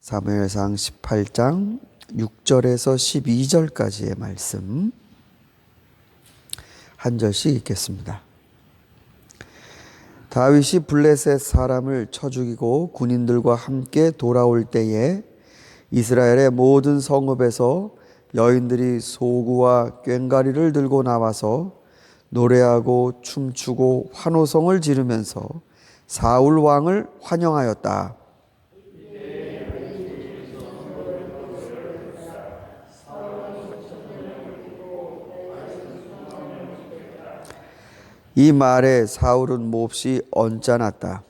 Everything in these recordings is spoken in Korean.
사무엘상 18장 6절에서 12절까지의 말씀 한 절씩 읽겠습니다. 다윗이 블레셋 사람을 쳐 죽이고 군인들과 함께 돌아올 때에 이스라엘의 모든 성읍에서 여인들이 소구와 꽹과리를 들고 나와서 노래하고 춤추고 환호성을 지르면서 사울 왕을 환영하였다. 이 말에 사울은 몹시 언짢았다.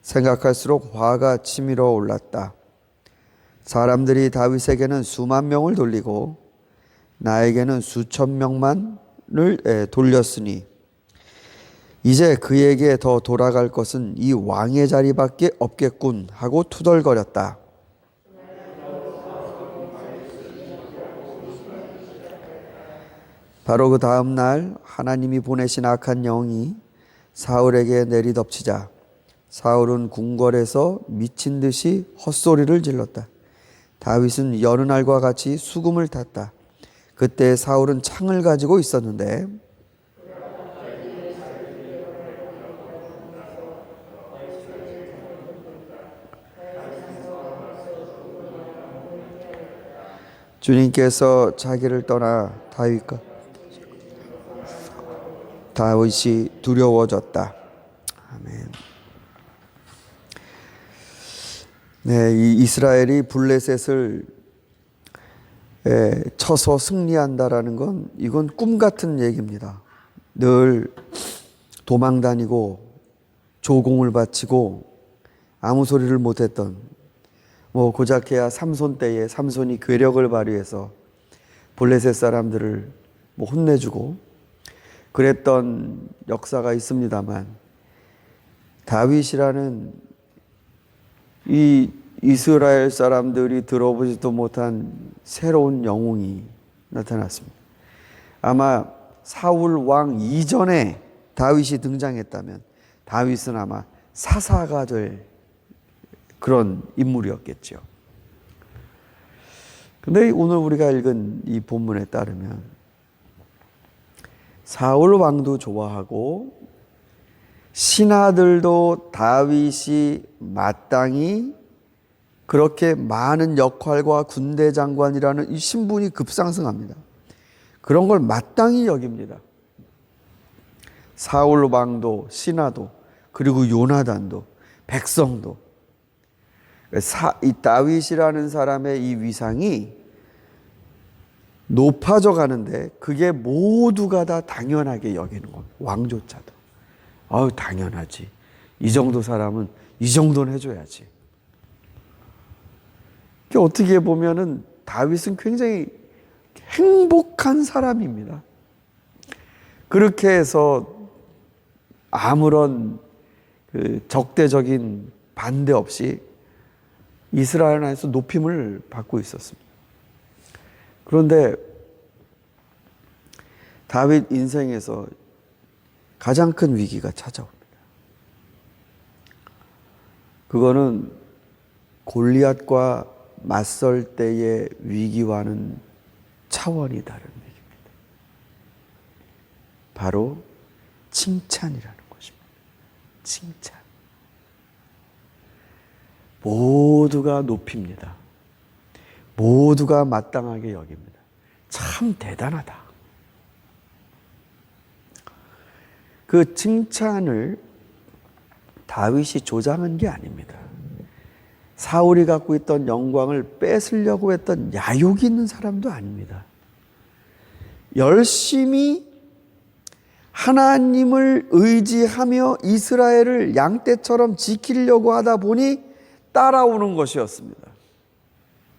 생각할수록 화가 치밀어 올랐다. 사람들이 다윗에게는 수만 명을 돌리고 나에게는 수천 명만을 돌렸으니 이제 그에게 더 돌아갈 것은 이 왕의 자리밖에 없겠군 하고 투덜거렸다. 바로 그 다음 날 하나님이 보내신 악한 영이 사울에게 내리덮치자 사울은 궁궐에서 미친 듯이 헛소리를 질렀다. 다윗은 여느 날과 같이 수금을 탔다. 그때 사울은 창을 가지고 있었는데 주님께서 자기를 떠나 다윗이 두려워졌다. 아멘. 네, 이 이스라엘이 블레셋을 쳐서 승리한다라는 건 이건 꿈 같은 얘기입니다. 늘 도망 다니고 조공을 바치고 아무 소리를 못했던 고작해야 삼손 때에 삼손이 괴력을 발휘해서 블레셋 사람들을 혼내주고 그랬던 역사가 있습니다만 다윗이라는 이 이스라엘 사람들이 들어보지도 못한 새로운 영웅이 나타났습니다. 아마 사울 왕 이전에 다윗이 등장했다면 다윗은 아마 사사가 될 그런 인물이었겠죠. 근데 오늘 우리가 읽은 이 본문에 따르면 사울 왕도 좋아하고 신하들도 다윗이 마땅히 그렇게 많은 역할과 군대 장관이라는 이 신분이 급상승합니다. 그런 걸 마땅히 여깁니다. 사울 왕도 신하도 그리고 요나단도 백성도 이 다윗이라는 사람의 이 위상이 높아져 가는데 그게 모두가 다 당연하게 여기는 겁니다. 왕조차도. 아유, 당연하지. 이 정도 사람은 이 정도는 해줘야지. 어떻게 보면은 다윗은 굉장히 행복한 사람입니다. 그렇게 해서 아무런 적대적인 반대 없이 이스라엘 안에서 높임을 받고 있었습니다. 그런데 다윗 인생에서 가장 큰 위기가 찾아옵니다. 그거는 골리앗과 맞설 때의 위기와는 차원이 다른 위기입니다. 바로 칭찬이라는 것입니다. 칭찬. 모두가 높입니다. 모두가 마땅하게 여깁니다. 참 대단하다. 그 칭찬을 다윗이 조장한 게 아닙니다. 사울이 갖고 있던 영광을 뺏으려고 했던 야욕이 있는 사람도 아닙니다. 열심히 하나님을 의지하며 이스라엘을 양떼처럼 지키려고 하다 보니 따라오는 것이었습니다.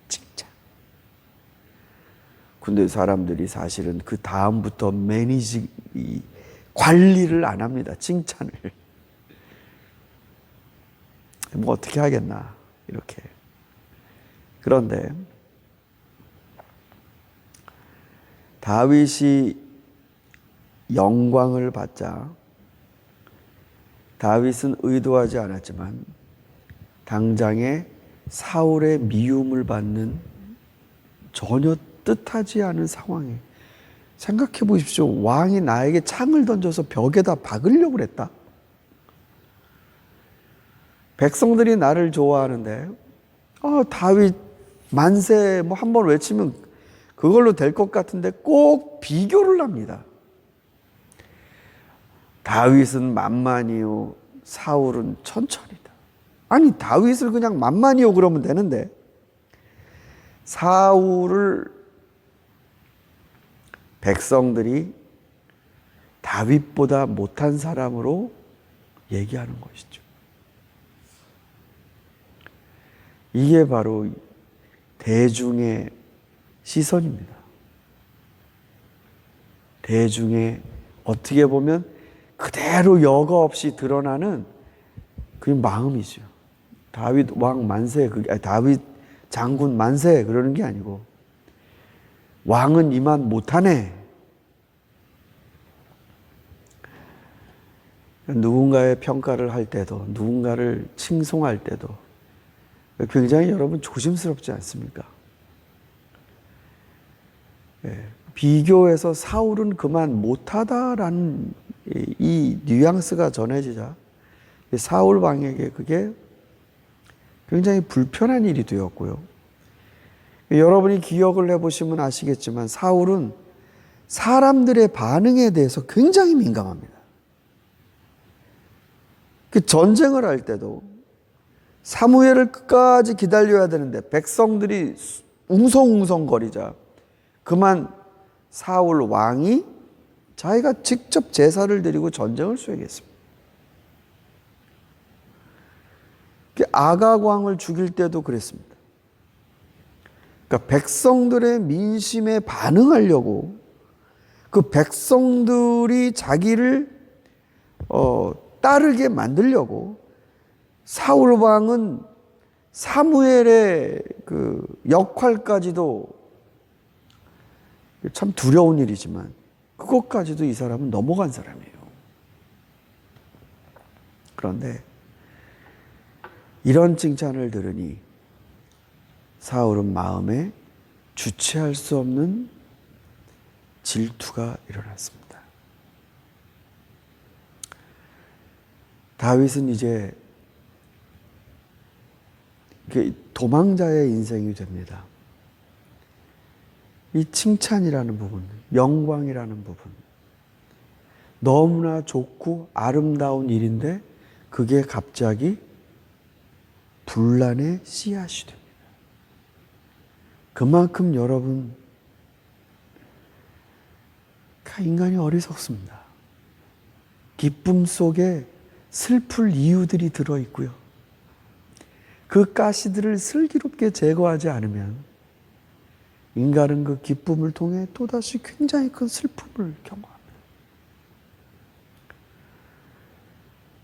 칭찬. 근데 사람들이 사실은 그 다음부터 관리를 안 합니다. 칭찬을. 어떻게 하겠나 이렇게. 그런데 다윗이 영광을 받자 다윗은 의도하지 않았지만 당장에 사울의 미움을 받는 전혀 뜻하지 않은 상황에 생각해 보십시오. 왕이 나에게 창을 던져서 벽에다 박으려고 그랬다. 백성들이 나를 좋아하는데 다윗 만세 뭐 한 번 외치면 그걸로 될 것 같은데 꼭 비교를 합니다. 다윗은 만만이요 사울은 천천이다. 아니 다윗을 그냥 만만이요 그러면 되는데 사울을 백성들이 다윗보다 못한 사람으로 얘기하는 것이죠. 이게 바로 대중의 시선입니다. 대중의 어떻게 보면 그대로 여과 없이 드러나는 그 마음이죠. 다윗 왕 만세, 다윗 장군 만세 그러는 게 아니고 왕은 이만 못하네. 누군가의 평가를 할 때도 누군가를 칭송할 때도 굉장히 여러분 조심스럽지 않습니까? 비교해서 사울은 그만 못하다라는 이 뉘앙스가 전해지자 사울 왕에게 그게 굉장히 불편한 일이 되었고요. 여러분이 기억을 해보시면 아시겠지만 사울은 사람들의 반응에 대해서 굉장히 민감합니다. 그 전쟁을 할 때도 사무엘을 끝까지 기다려야 되는데 백성들이 웅성웅성거리자 그만 사울 왕이 자기가 직접 제사를 드리고 전쟁을 수행했습니다. 아각 왕을 죽일 때도 그랬습니다. 그러니까 백성들의 민심에 반응하려고 그 백성들이 자기를 따르게 만들려고 사울 왕은 사무엘의 그 역할까지도 참 두려운 일이지만 그것까지도 이 사람은 넘어간 사람이에요. 그런데 이런 칭찬을 들으니 사울은 마음에 주체할 수 없는 질투가 일어났습니다. 다윗은 이제 도망자의 인생이 됩니다. 이 칭찬이라는 부분, 영광이라는 부분, 너무나 좋고 아름다운 일인데 그게 갑자기 분란의 씨앗이 됩니다. 그만큼 여러분, 인간이 어리석습니다. 기쁨 속에 슬플 이유들이 들어있고요. 그 가시들을 슬기롭게 제거하지 않으면 인간은 그 기쁨을 통해 또다시 굉장히 큰 슬픔을 경험합니다.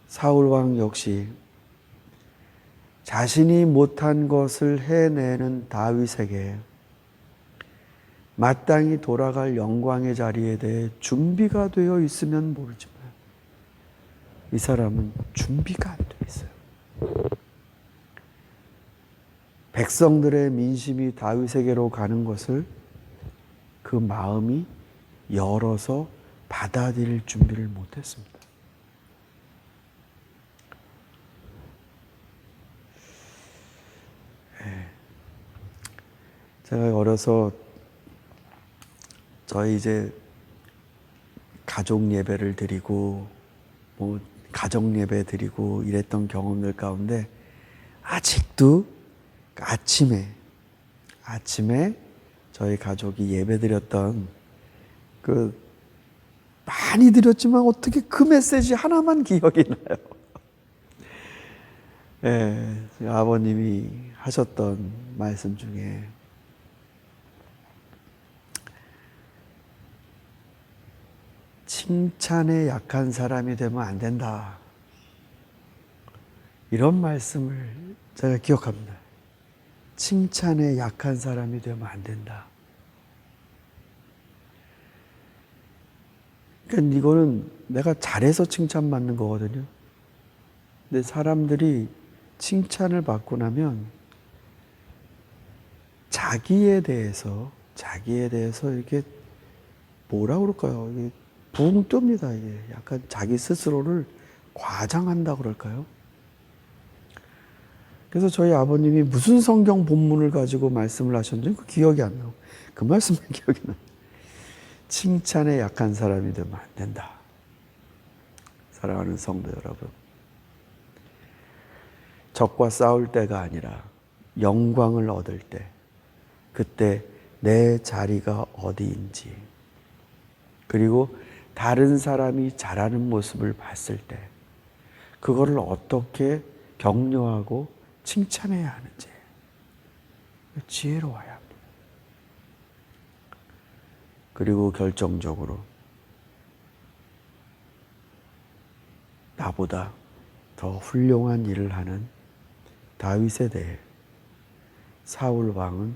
사울 왕 역시 자신이 못한 것을 해내는 다윗에게 마땅히 돌아갈 영광의 자리에 대해 준비가 되어 있으면 모르지만 이 사람은 준비가 안 되어 있어요. 백성들의 민심이 다윗에게로 가는 것을 그 마음이 열어서 받아들일 준비를 못했습니다. 제가 어려서 저희 이제 가족 예배를 드리고 뭐 가정 예배 드리고 이랬던 경험들 가운데 아직도 아침에 저희 가족이 예배 드렸던 그 많이 드렸지만 어떻게 그 메시지 하나만 기억이 나요. 아버님이 하셨던 말씀 중에 칭찬에 약한 사람이 되면 안 된다. 이런 말씀을 제가 기억합니다. 칭찬에 약한 사람이 되면 안 된다. 그러니까 이거는 내가 잘해서 칭찬받는 거거든요. 근데 사람들이 칭찬을 받고 나면 자기에 대해서 이렇게 뭐라 그럴까요? 이게 붕 뜹니다. 이게 약간 자기 스스로를 과장한다 그럴까요? 그래서 저희 아버님이 무슨 성경 본문을 가지고 말씀을 하셨는지 그 기억이 안 나고 그 말씀이 기억이 나요. 칭찬에 약한 사람이 되면 안 된다. 사랑하는 성도 여러분, 적과 싸울 때가 아니라 영광을 얻을 때, 그때 내 자리가 어디인지, 그리고 다른 사람이 잘하는 모습을 봤을 때 그거를 어떻게 격려하고 칭찬해야 하는지 지혜로워야 합니다. 그리고 결정적으로 나보다 더 훌륭한 일을 하는 다윗에 대해 사울 왕은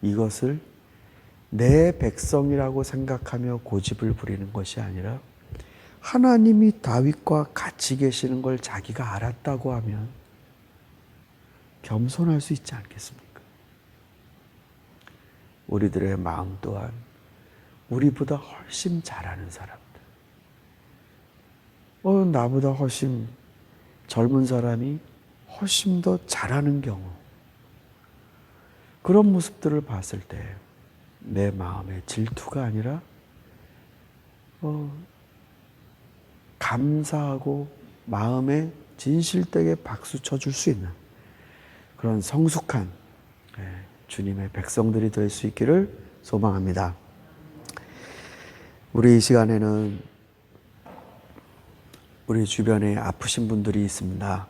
이것을 내 백성이라고 생각하며 고집을 부리는 것이 아니라 하나님이 다윗과 같이 계시는 걸 자기가 알았다고 하면 겸손할 수 있지 않겠습니까? 우리들의 마음 또한 우리보다 훨씬 잘하는 사람들, 나보다 훨씬 젊은 사람이 훨씬 더 잘하는 경우, 그런 모습들을 봤을 때 내 마음에 질투가 아니라 감사하고 마음에 진실되게 박수 쳐줄 수 있는 그런 성숙한 주님의 백성들이 될 수 있기를 소망합니다. 우리 이 시간에는 우리 주변에 아프신 분들이 있습니다.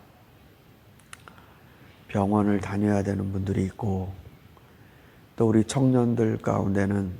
병원을 다녀야 되는 분들이 있고, 또 우리 청년들 가운데는